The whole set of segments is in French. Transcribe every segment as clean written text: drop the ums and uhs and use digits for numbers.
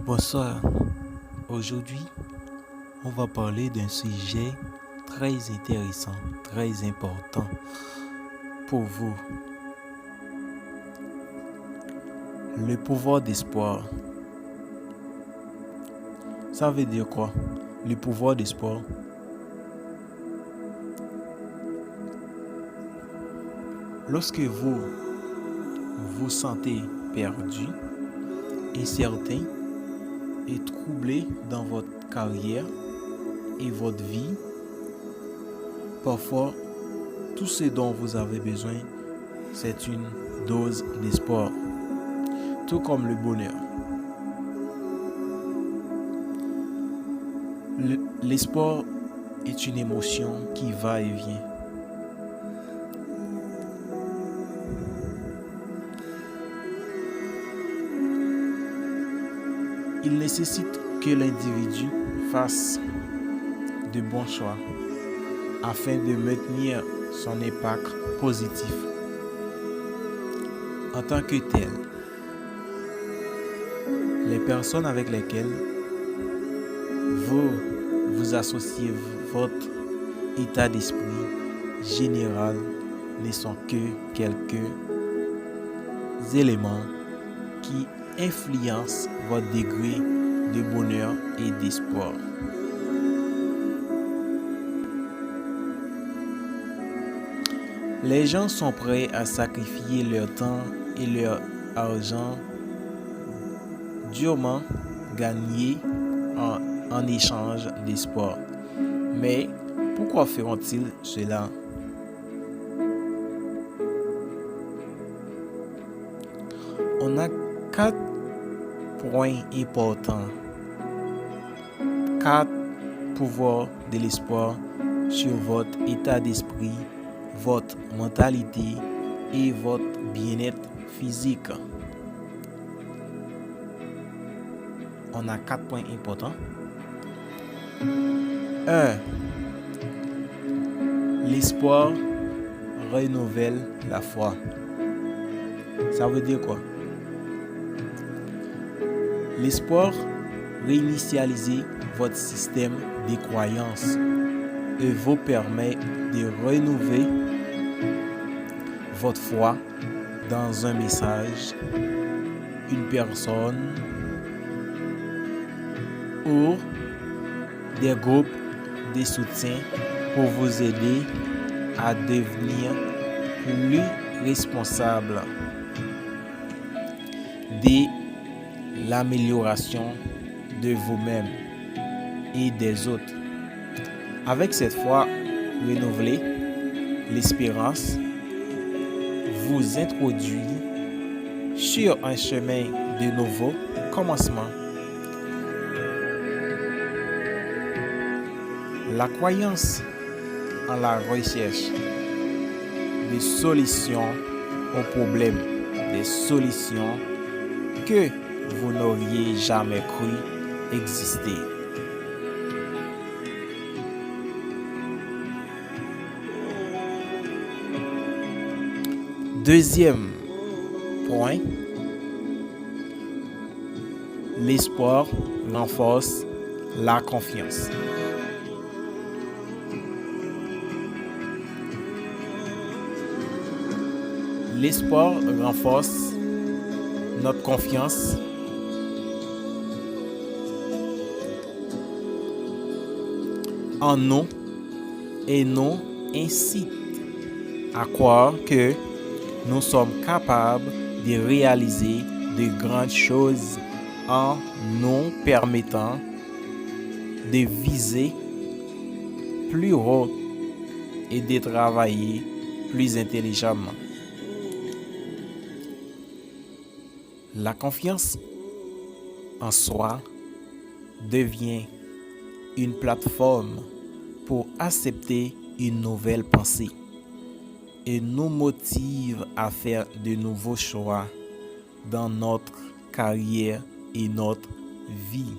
Bonsoir. Aujourd'hui, on va parler d'un sujet très intéressant, très important pour vous. Le pouvoir d'espoir. Ça veut dire quoi? Le pouvoir d'espoir. Lorsque vous vous sentez perdu, incertain et troublé dans votre carrière et votre vie, parfois, tout ce dont vous avez besoin, c'est une dose d'espoir, tout comme le bonheur. L'espoir est une émotion qui va et vient. Il nécessite que l'individu fasse de bons choix afin de maintenir son impact positif. En tant que tel, les personnes avec lesquelles vous associez votre état d'esprit général ne sont que quelques éléments qui influencent votre degré de bonheur et d'espoir. Les gens sont prêts à sacrifier leur temps et leur argent durement gagné en échange d'espoir. Mais pourquoi feront-ils cela? On a 4 points importants, 4 pouvoirs de l'espoir sur votre état d'esprit, votre mentalité et votre bien-être physique. On a 4 points importants. 1. L'espoir renouvelle la foi. Ça veut dire quoi? L'espoir réinitialise votre système de croyances et vous permet de renouveler votre foi dans un message, une personne ou des groupes de soutien pour vous aider à devenir plus responsable de l'amélioration de vous-même et des autres. Avec cette foi renouvelée, l'espérance vous introduit sur un chemin de nouveau commencement. La croyance en la recherche des solutions aux problèmes, des solutions que vous n'auriez jamais cru exister. Deuxième point, l'espoir renforce la confiance. L'espoir renforce notre confiance en nous et nous incite à croire que nous sommes capables de réaliser de grandes choses en nous permettant de viser plus haut et de travailler plus intelligemment. La confiance en soi devient une plateforme pour accepter une nouvelle pensée et nous motive à faire de nouveaux choix dans notre carrière et notre vie.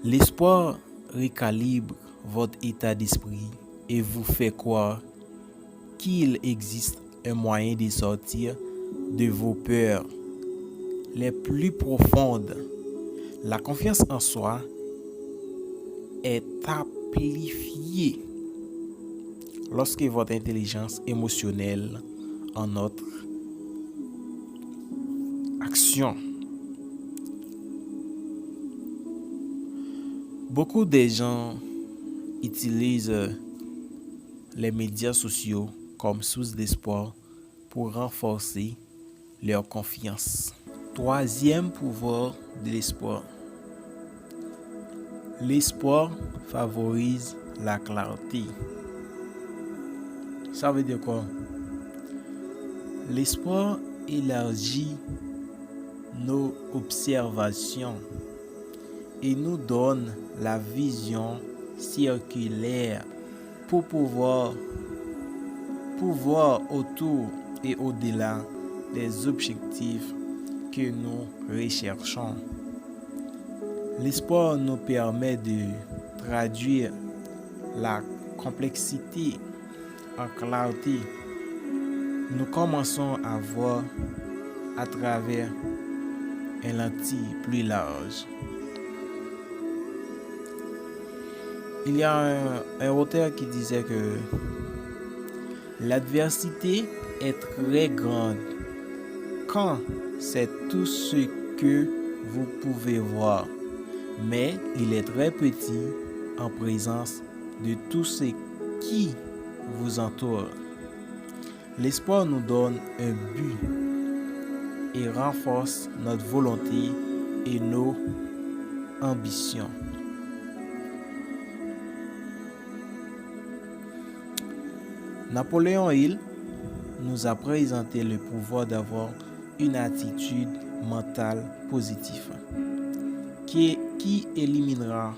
L'espoir recalibre votre état d'esprit et vous fait croire qu'il existe un moyen de sortir de vos peurs les plus profondes. La confiance en soi est amplifiée lorsque votre intelligence émotionnelle en notre action. Beaucoup de gens utilisent les médias sociaux comme source d'espoir pour renforcer leur confiance. Troisième pouvoir de l'espoir. L'espoir favorise la clarté. Ça veut dire quoi? L'espoir élargit nos observations et nous donne la vision circulaire pour pouvoir autour et au-delà des objectifs que nous recherchons. L'espoir nous permet de traduire la complexité en clarté. Nous commençons à voir à travers un lentille plus large. Il y a un auteur qui disait que l'adversité est très grande quand c'est tout ce que vous pouvez voir, mais il est très petit en présence de tout ce qui vous entoure. L'espoir nous donne un but et renforce notre volonté et nos ambitions. Napoléon Hill nous a présenté le pouvoir d'avoir une attitude mentale positive qui éliminera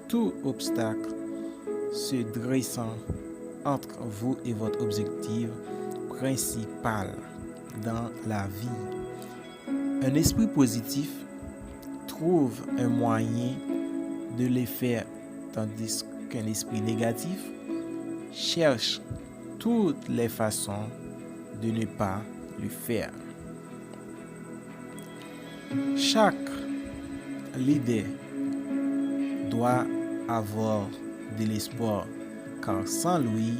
tout obstacle se dressant entre vous et votre objectif principal dans la vie. Un esprit positif trouve un moyen de le faire, tandis qu'un esprit négatif cherche toutes les façons de ne pas le faire. Chaque leader doit avoir de l'espoir, car sans lui,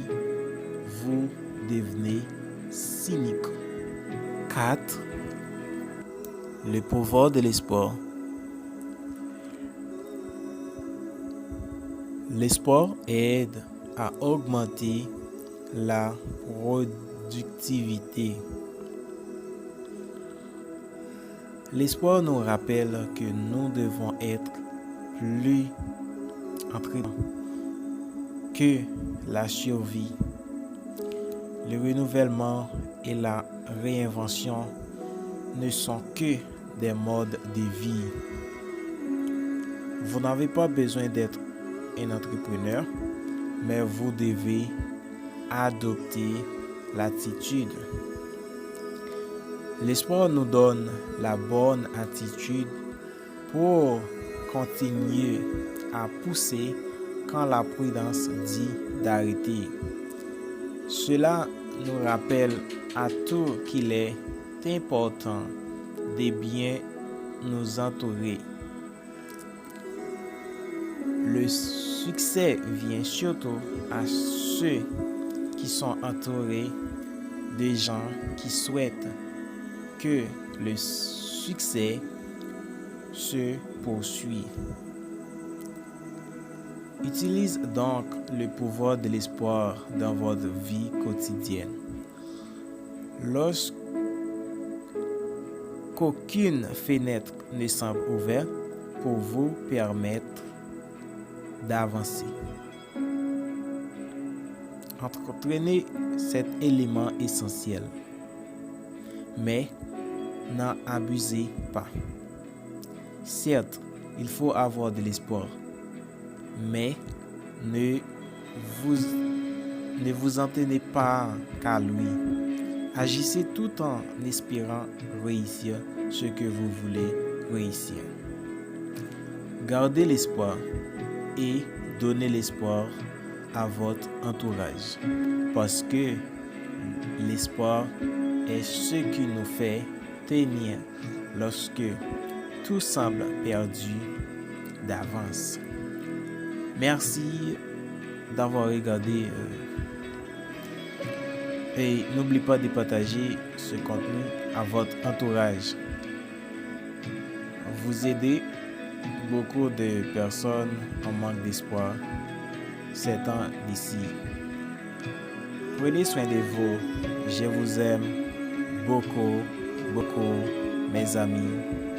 vous devenez cynique. 4. Le pouvoir de l'espoir. L'espoir aide à augmenter la productivité. L'espoir nous rappelle que nous devons être plus entraînants que la survie. Le renouvellement et la réinvention ne sont que des modes de vie. Vous n'avez pas besoin d'être un entrepreneur, mais vous devez adopter l'attitude. L'espoir nous donne la bonne attitude pour continuer à pousser quand la prudence dit d'arrêter. Cela nous rappelle à tous qu'il est important de bien nous entourer. Le succès vient surtout à ceux qui sont entourés de gens qui souhaitent que le succès se poursuit. Utilise donc le pouvoir de l'espoir dans votre vie quotidienne. Lorsqu'aucune fenêtre ne semble ouverte pour vous permettre d'avancer. Entretenez cet élément essentiel, mais n'en abusez pas. Certes, il faut avoir de l'espoir, mais ne vous en tenez pas qu'à lui. Agissez tout en espérant réussir ce que vous voulez réussir. Gardez l'espoir et donnez l'espoir à votre entourage, parce que l'espoir est ce qui nous fait tenir lorsque tout semble perdu d'avance. Merci d'avoir regardé et n'oubliez pas de partager ce contenu à votre entourage. Vous aidez beaucoup de personnes en manque d'espoir ces temps d'ici. Prenez soin de vous. Je vous aime beaucoup, beaucoup, mes amis.